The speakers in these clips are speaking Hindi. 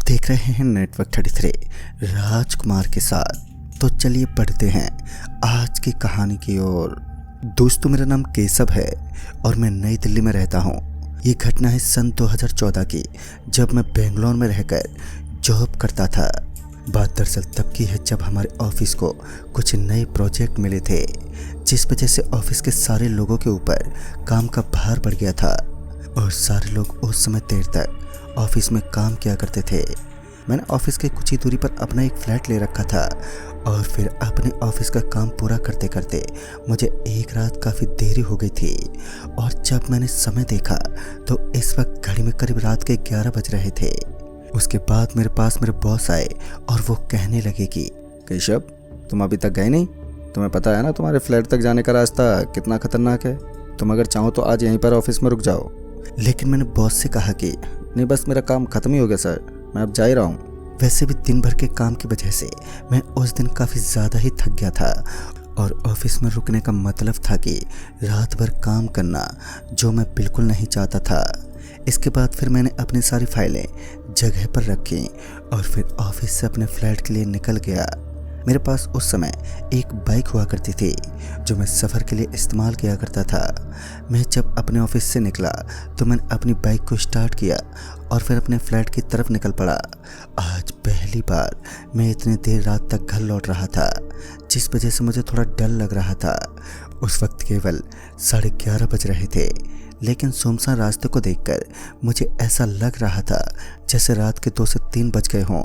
देख रहे हैं नेटवर्क 33 राजकुमार के साथ। तो चलिए पढ़ते हैं आज की कहानी की ओर। दोस्तों, मेरा नाम केशव है और मैं नई दिल्ली में रहता हूँ। ये घटना है सन 2014 की, जब मैं बेंगलोर में रहकर जॉब करता था। बात दरअसल तब की है जब हमारे ऑफिस को कुछ नए प्रोजेक्ट मिले थे, जिस वजह से ऑफिस के सारे लोगों के ऊपर काम का भार बढ़ गया था और सारे लोग उस समय देर तक ऑफिस में काम किया करते थे। मैंने ऑफिस के कुछ ही दूरी पर अपना एक फ्लैट ले रखा था और फिर अपने ऑफिस का काम पूरा करते करते मुझे एक रात काफ़ी देरी हो गई थी। और जब मैंने समय देखा तो इस वक्त घड़ी में करीब रात के 11 बज रहे थे। उसके बाद मेरे पास मेरे बॉस आए और वो कहने लगे कि केशव, तुम अभी तक गए नहीं? तुम्हें पता है ना तुम्हारे फ्लैट तक जाने का रास्ता कितना खतरनाक है। तुम अगर चाहो तो आज यहीं पर ऑफिस में रुक जाओ। लेकिन मैंने बॉस से कहा कि नहीं, बस मेरा काम खत्म ही हो गया सर, मैं अब जा ही रहा हूँ। वैसे भी दिन भर के काम की वजह से मैं उस दिन काफ़ी ज़्यादा ही थक गया था और ऑफिस में रुकने का मतलब था कि रात भर काम करना, जो मैं बिल्कुल नहीं चाहता था। इसके बाद फिर मैंने अपनी सारी फाइलें जगह पर रखी और फिर ऑफिस से अपने फ्लैट के लिए निकल गया। मेरे पास उस समय एक बाइक हुआ करती थी जो मैं सफ़र के लिए इस्तेमाल किया करता था। मैं जब अपने ऑफिस से निकला तो मैंने अपनी बाइक को स्टार्ट किया और फिर अपने फ्लैट की तरफ निकल पड़ा। आज पहली बार मैं इतनी देर रात तक घर लौट रहा था, जिस वजह से मुझे थोड़ा डर लग रहा था। उस वक्त केवल 11:30 बज रहे थे, लेकिन सुनसान रास्ते को देखकर मुझे ऐसा लग रहा था जैसे रात के 2 से 3 बज गए हों।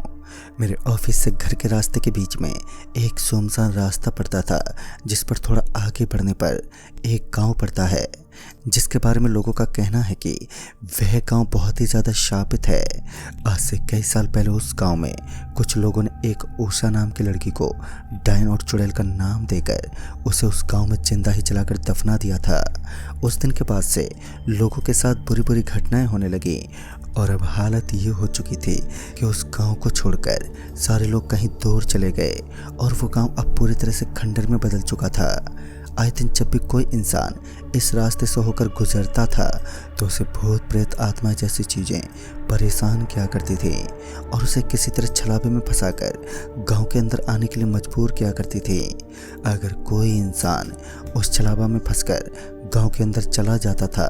मेरे ऑफिस से घर के रास्ते के बीच में एक सुनसान रास्ता पड़ता था, जिस पर थोड़ा आगे बढ़ने पर एक गांव पड़ता है, जिसके बारे में लोगों का कहना है कि वह गांव बहुत ही ज़्यादा शापित है। आज से कई साल पहले उस गांव में कुछ लोगों ने एक उषा नाम की लड़की को डायन और चुड़ैल का नाम देकर उसे उस गांव में जिंदा ही जलाकर दफना दिया था। उस दिन के बाद से लोगों के साथ बुरी बुरी घटनाएं होने लगी और अब हालत ये हो चुकी थी कि उस गांव को छोड़कर सारे लोग कहीं दूर चले गए और वो गांव अब पूरी तरह से खंडर में बदल चुका था। आए दिन जब भी कोई इंसान इस रास्ते से होकर गुजरता था तो उसे भूत प्रेत आत्मा जैसी चीज़ें परेशान किया करती थी और उसे किसी तरह छलावे में फंसाकर गांव के अंदर आने के लिए मजबूर किया करती थी। अगर कोई इंसान उस छलावा में फंसकर गांव के अंदर चला जाता था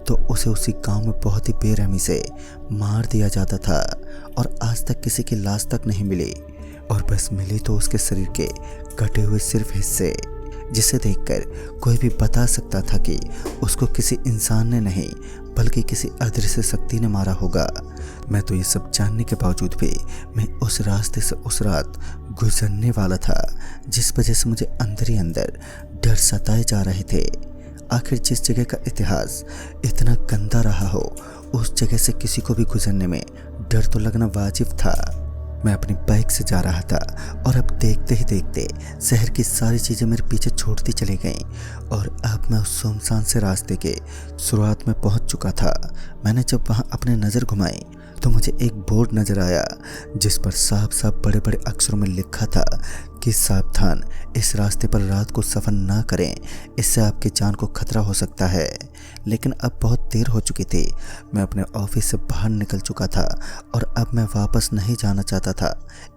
तो उसे उसी गांव में बहुत ही बेरहमी से मार दिया जाता था और आज तक किसी की लाश तक नहीं मिली, और बस मिली तो उसके शरीर के कटे हुए सिर्फ हिस्से, जिसे देखकर कोई भी बता सकता था कि उसको किसी इंसान ने नहीं बल्कि किसी अदृश्य शक्ति ने मारा होगा। मैं तो ये सब जानने के बावजूद भी मैं उस रास्ते से उस रात गुजरने वाला था, जिस वजह से मुझे अंदर ही अंदर डर सताए जा रहे थे। आखिर जिस जगह का इतिहास इतना गंदा रहा हो, उस जगह से किसी को भी गुजरने में डर तो लगना वाजिब था। मैं अपनी बाइक से जा रहा था और अब देखते ही देखते शहर की सारी चीज़ें मेरे पीछे छोड़ती चली गईं और अब मैं उस सुनसान से रास्ते के शुरुआत में पहुंच चुका था। मैंने जब वहां अपनी नज़र घुमाई तो मुझे एक बोर्ड नज़र आया, जिस पर साफ साफ बड़े बड़े अक्षरों में लिखा था कि सावधान, इस रास्ते पर रात को सफ़र ना करें, इससे आपकी जान को खतरा हो सकता है। लेकिन अब बहुत देर हो चुकी थी। मैं अपने ऑफिस से बाहर निकल चुका था और अब मैं वापस नहीं जाना चाहता था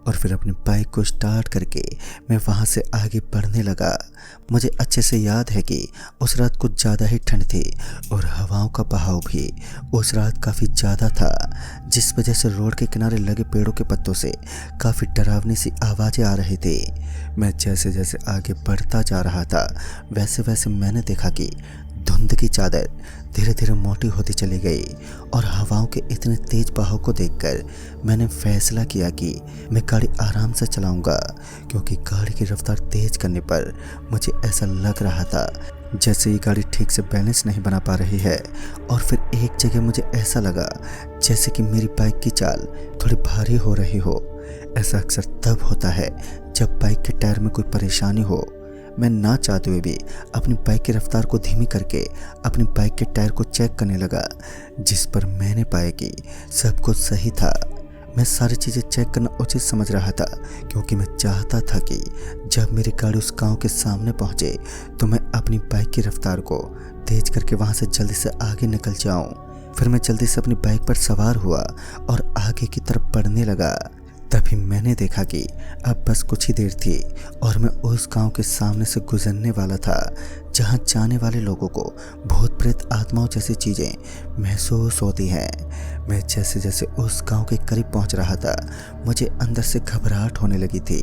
और फिर अपनी बाइक को स्टार्ट करके मैं वहाँ से आगे बढ़ने लगा। मुझे अच्छे से याद है कि उस रात कुछ ज़्यादा ही ठंड थी और हवाओं का बहाव भी उस रात काफ़ी ज़्यादा था, जिस वजह से रोड के किनारे लगे पेड़ों के पत्तों से काफ़ी डरावनी सी आवाज़ें आ रही थी। मैं जैसे जैसे आगे बढ़ता जा रहा था वैसे वैसे मैंने देखा कि धुंध की चादर धीरे धीरे मोटी होती चली गई और हवाओं के इतने तेज बहाव को देखकर मैंने फैसला किया कि मैं गाड़ी आराम से चलाऊंगा, क्योंकि गाड़ी की रफ्तार तेज करने पर मुझे ऐसा लग रहा था जैसे ये गाड़ी ठीक से बैलेंस नहीं बना पा रही है। और फिर एक जगह मुझे ऐसा लगा जैसे कि मेरी बाइक की चाल थोड़ी भारी हो रही हो। ऐसा अक्सर तब होता है जब बाइक के टायर में कोई परेशानी हो। मैं ना चाहते हुए भी अपनी बाइक की रफ्तार को धीमी करके अपनी बाइक के टायर को चेक करने लगा, जिस पर मैंने पाया कि सब कुछ सही था। मैं सारी चीज़ें चेक करना उचित समझ रहा था, क्योंकि मैं चाहता था कि जब मेरी गाड़ी उस गांव के सामने पहुंचे तो मैं अपनी बाइक की रफ्तार को तेज करके वहां से जल्दी से आगे निकल जाऊं। फिर मैं जल्दी से अपनी बाइक पर सवार हुआ और आगे की तरफ बढ़ने लगा। तभी मैंने देखा कि अब बस कुछ ही देर थी और मैं उस गांव के सामने से गुजरने वाला था जहां जाने वाले लोगों को भूत प्रेत आत्माओं जैसी चीज़ें महसूस होती हैं। मैं जैसे जैसे उस गांव के करीब पहुंच रहा था मुझे अंदर से घबराहट होने लगी थी।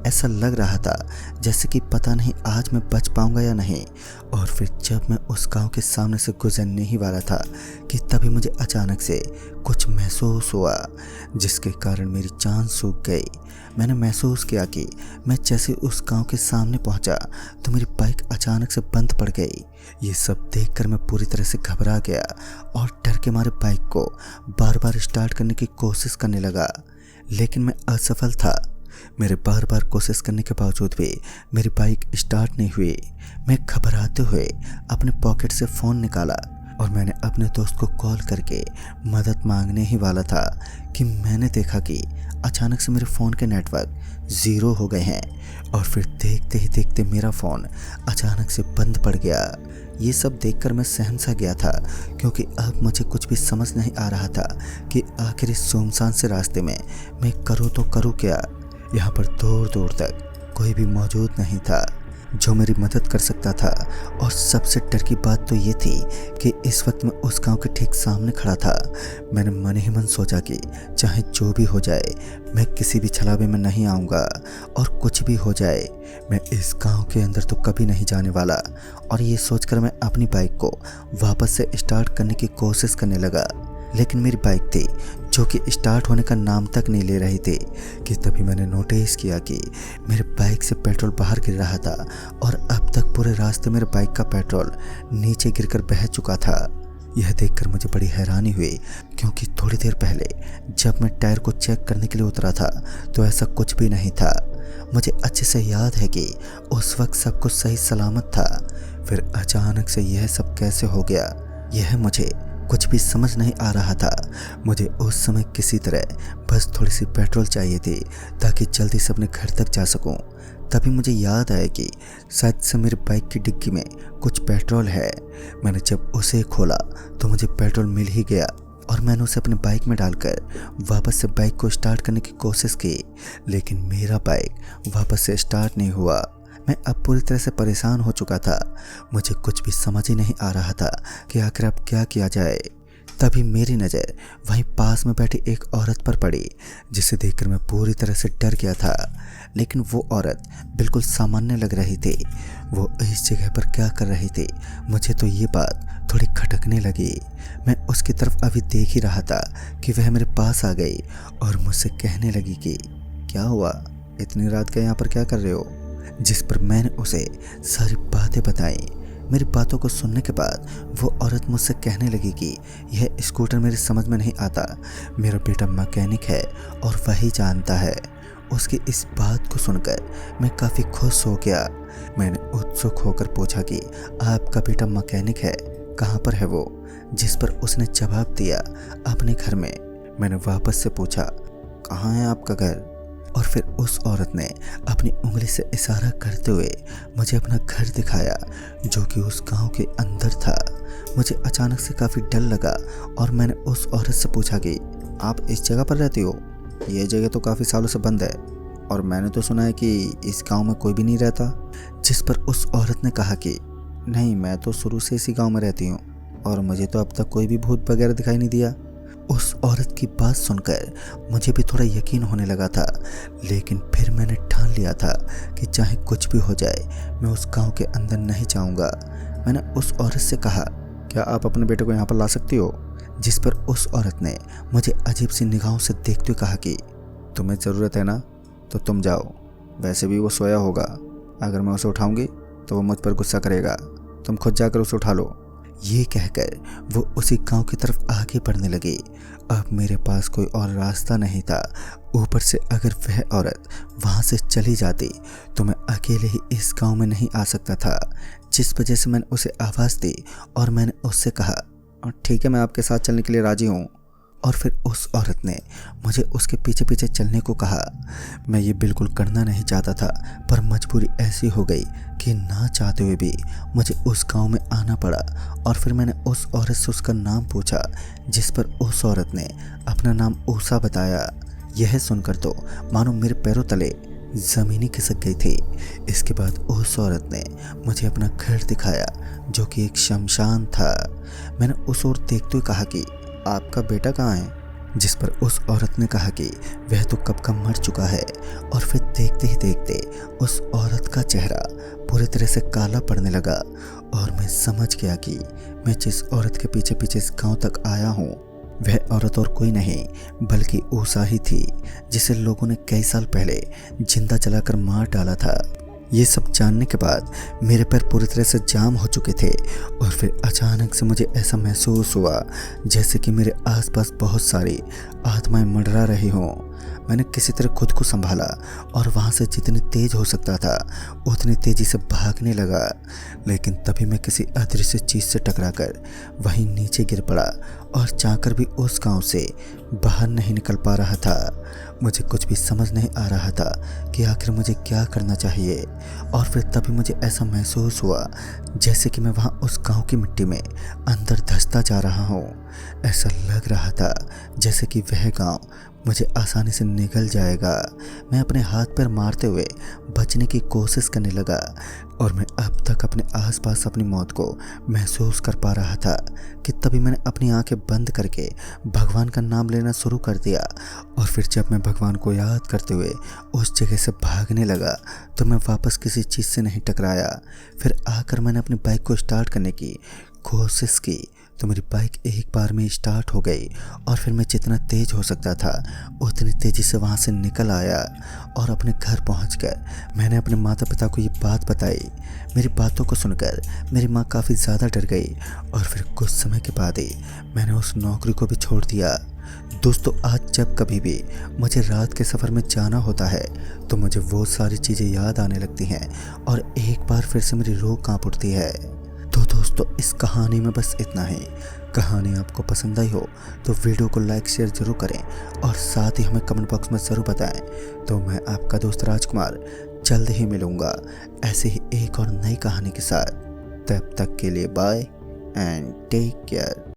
ऐसा लग रहा था जैसे कि पता नहीं आज मैं बच पाऊंगा या नहीं। और फिर जब मैं उस गांव के सामने से गुजरने ही वाला था कि तभी मुझे अचानक से कुछ महसूस हुआ जिसके कारण मेरी जान सूख गई। मैंने महसूस किया कि मैं जैसे उस गांव के सामने पहुंचा तो मेरी बाइक अचानक से बंद पड़ गई। ये सब देखकर मैं पूरी तरह से घबरा गया और डर के मारे बाइक को बार बार स्टार्ट करने की कोशिश करने लगा, लेकिन मैं असफल था। मेरे बार बार कोशिश करने के बावजूद भी मेरी बाइक स्टार्ट नहीं हुई। मैं घबराते हुए अपने पॉकेट से फ़ोन निकाला और मैंने अपने दोस्त को कॉल करके मदद मांगने ही वाला था कि मैंने देखा कि अचानक से मेरे फ़ोन के नेटवर्क ज़ीरो हो गए हैं और फिर देखते ही देखते मेरा फ़ोन अचानक से बंद पड़ गया। ये सब देखकर मैं सहम सा गया था क्योंकि अब मुझे कुछ भी समझ नहीं आ रहा था कि आखिर इस सुनसान से रास्ते में मैं करूँ तो करूँ क्या। यहाँ पर दूर दूर तक कोई भी मौजूद नहीं था जो मेरी मदद कर सकता था। और सबसे डर की बात तो ये थी कि इस वक्त मैं उस गांव के ठीक सामने खड़ा था। मैंने मन ही मन सोचा कि चाहे जो भी हो जाए मैं किसी भी छलावे में नहीं आऊँगा और कुछ भी हो जाए मैं इस गांव के अंदर तो कभी नहीं जाने वाला। और ये सोचकर मैं अपनी बाइक को वापस से स्टार्ट करने की कोशिश करने लगा, लेकिन मेरी बाइक थी जो कि स्टार्ट होने का नाम तक नहीं ले रही थी कि तभी मैंने नोटिस किया कि मेरे बाइक से पेट्रोल बाहर गिर रहा था और अब तक पूरे रास्ते मेरे बाइक का पेट्रोल नीचे गिरकर बह चुका था। यह देखकर मुझे बड़ी हैरानी हुई क्योंकि थोड़ी देर पहले जब मैं टायर को चेक करने के लिए उतरा था तो ऐसा कुछ भी नहीं था। मुझे अच्छे से याद है कि उस वक्त सब कुछ सही सलामत था। फिर अचानक से यह सब कैसे हो गया यह मुझे कुछ भी समझ नहीं आ रहा था। मुझे उस समय किसी तरह बस थोड़ी सी पेट्रोल चाहिए थी ताकि जल्दी से अपने घर तक जा सकूं। तभी मुझे याद आया कि शायद से मेरी बाइक की डिक्की में कुछ पेट्रोल है। मैंने जब उसे खोला तो मुझे पेट्रोल मिल ही गया और मैंने उसे अपनी बाइक में डालकर वापस से बाइक को स्टार्ट करने की कोशिश की, लेकिन मेरा बाइक वापस से स्टार्ट नहीं हुआ। मैं अब पूरी तरह से परेशान हो चुका था। मुझे कुछ भी समझ ही नहीं आ रहा था कि आखिर अब क्या किया जाए। तभी मेरी नज़र वहीं पास में बैठी एक औरत पर पड़ी जिसे देखकर मैं पूरी तरह से डर गया था, लेकिन वो औरत बिल्कुल सामान्य लग रही थी। वो इस जगह पर क्या कर रही थी मुझे तो ये बात थोड़ी खटकने लगी। मैं उसकी तरफ अभी देख ही रहा था कि वह मेरे पास आ गई और मुझसे कहने लगी कि क्या हुआ, इतनी रात के यहाँ पर क्या कर रहे हो। जिस पर मैंने उसे सारी बातें बताई। मेरी बातों को सुनने के बाद वो औरत मुझसे कहने लगी कि यह स्कूटर मेरी समझ में नहीं आता, मेरा बेटा मैकेनिक है और वही जानता है। उसकी इस बात को सुनकर मैं काफ़ी खुश हो गया। मैंने उत्सुक होकर पूछा कि आपका बेटा मैकेनिक है, कहाँ पर है वो, जिस पर उसने जवाब दिया अपने घर में। मैंने वापस से पूछा कहाँ है आपका घर, और फिर उस औरत ने अपनी उंगली से इशारा करते हुए मुझे अपना घर दिखाया जो कि उस गांव के अंदर था। मुझे अचानक से काफ़ी डर लगा और मैंने उस औरत से पूछा कि आप इस जगह पर रहती हो, ये जगह तो काफ़ी सालों से बंद है और मैंने तो सुना है कि इस गांव में कोई भी नहीं रहता। जिस पर उस औरत ने कहा कि नहीं, मैं तो शुरू से इसी गाँव में रहती हूँ और मुझे तो अब तक कोई भी भूत वगैरह दिखाई नहीं दिया। उस औरत की बात सुनकर मुझे भी थोड़ा यकीन होने लगा था, लेकिन फिर मैंने ठान लिया था कि चाहे कुछ भी हो जाए मैं उस गांव के अंदर नहीं जाऊंगा। मैंने उस औरत से कहा क्या आप अपने बेटे को यहाँ पर ला सकती हो। जिस पर उस औरत ने मुझे अजीब सी निगाहों से देखते हुए कहा कि तुम्हें ज़रूरत है ना तो तुम जाओ, वैसे भी वो सोया होगा, अगर मैं उसे उठाऊंगी तो वो मुझ पर गुस्सा करेगा, तुम खुद जाकर उसे उठा लो। ये कहकर वो उसी गांव की तरफ आगे बढ़ने लगी। अब मेरे पास कोई और रास्ता नहीं था। ऊपर से अगर वह औरत वहाँ से चली जाती तो मैं अकेले ही इस गांव में नहीं आ सकता था। जिस वजह से मैंने उसे आवाज़ दी और मैंने उससे कहा ठीक है, मैं आपके साथ चलने के लिए राज़ी हूँ। और फिर उस औरत ने मुझे उसके पीछे पीछे चलने को कहा। मैं ये बिल्कुल करना नहीं चाहता था, पर मजबूरी ऐसी हो गई कि ना चाहते हुए भी मुझे उस गांव में आना पड़ा। और फिर मैंने उस औरत से उसका नाम पूछा, जिस पर उस औरत ने अपना नाम ऊषा बताया। यह सुनकर तो मानो मेरे पैरों तले ज़मीनी खिसक गई थी। इसके बाद उस औरत ने मुझे अपना घर दिखाया, जो कि एक शमशान था। मैंने उस ओर देखते हुए कहा कि आपका बेटा कहाँ है? जिस पर उस औरत ने कहा कि वह तो कब का मर चुका है। और फिर देखते ही देखते उस औरत का चेहरा पूरी तरह से काला पड़ने लगा और मैं समझ गया कि मैं जिस औरत के पीछे पीछे इस गांव तक आया हूँ, वह औरत और कोई नहीं बल्कि ऊषा ही थी, जिसे लोगों ने कई साल पहले जिंदा जलाकर मार डाला था। ये सब जानने के बाद मेरे पैर पूरी तरह से जाम हो चुके थे और फिर अचानक से मुझे ऐसा महसूस हुआ जैसे कि मेरे आसपास बहुत सारी आत्माएं मंडरा रही हों। मैंने किसी तरह खुद को संभाला और वहाँ से जितनी तेज हो सकता था उतनी तेज़ी से भागने लगा, लेकिन तभी मैं किसी अदृश्य चीज़ से टकराकर वहीं नीचे गिर पड़ा और चाहकर भी उस गांव से बाहर नहीं निकल पा रहा था। मुझे कुछ भी समझ नहीं आ रहा था कि आखिर मुझे क्या करना चाहिए। और फिर तभी मुझे ऐसा महसूस हुआ जैसे कि मैं वहाँ उस गांव की मिट्टी में अंदर धंसता जा रहा हूँ। ऐसा लग रहा था जैसे कि वह गांव मुझे आसानी से निगल जाएगा। मैं अपने हाथ पैर मारते हुए बचने की कोशिश करने लगा और मैं अब तक अपने आसपास अपनी मौत को महसूस कर पा रहा था कि तभी मैंने अपनी आंखें बंद करके भगवान का नाम लेना शुरू कर दिया। और फिर जब मैं भगवान को याद करते हुए उस जगह से भागने लगा तो मैं वापस किसी चीज़ से नहीं टकराया। फिर आकर मैंने अपनी बाइक को स्टार्ट करने की कोशिश की तो मेरी बाइक एक बार में स्टार्ट हो गई और फिर मैं जितना तेज़ हो सकता था उतनी तेज़ी से वहाँ से निकल आया और अपने घर पहुँचकर मैंने अपने माता पिता को ये बात बताई। मेरी बातों को सुनकर मेरी माँ काफ़ी ज़्यादा डर गई और फिर कुछ समय के बाद ही मैंने उस नौकरी को भी छोड़ दिया। दोस्तों, आज जब कभी भी मुझे रात के सफ़र में जाना होता है तो मुझे वो सारी चीज़ें याद आने लगती हैं और एक बार फिर से मेरी रूह कांप उठती है। तो दोस्तों, इस कहानी में बस इतना ही। कहानी आपको पसंद आई हो तो वीडियो को लाइक शेयर ज़रूर करें और साथ ही हमें कमेंट बॉक्स में ज़रूर बताएं। तो मैं आपका दोस्त राजकुमार जल्द ही मिलूँगा ऐसे ही एक और नई कहानी के साथ। तब तक के लिए बाय एंड टेक केयर।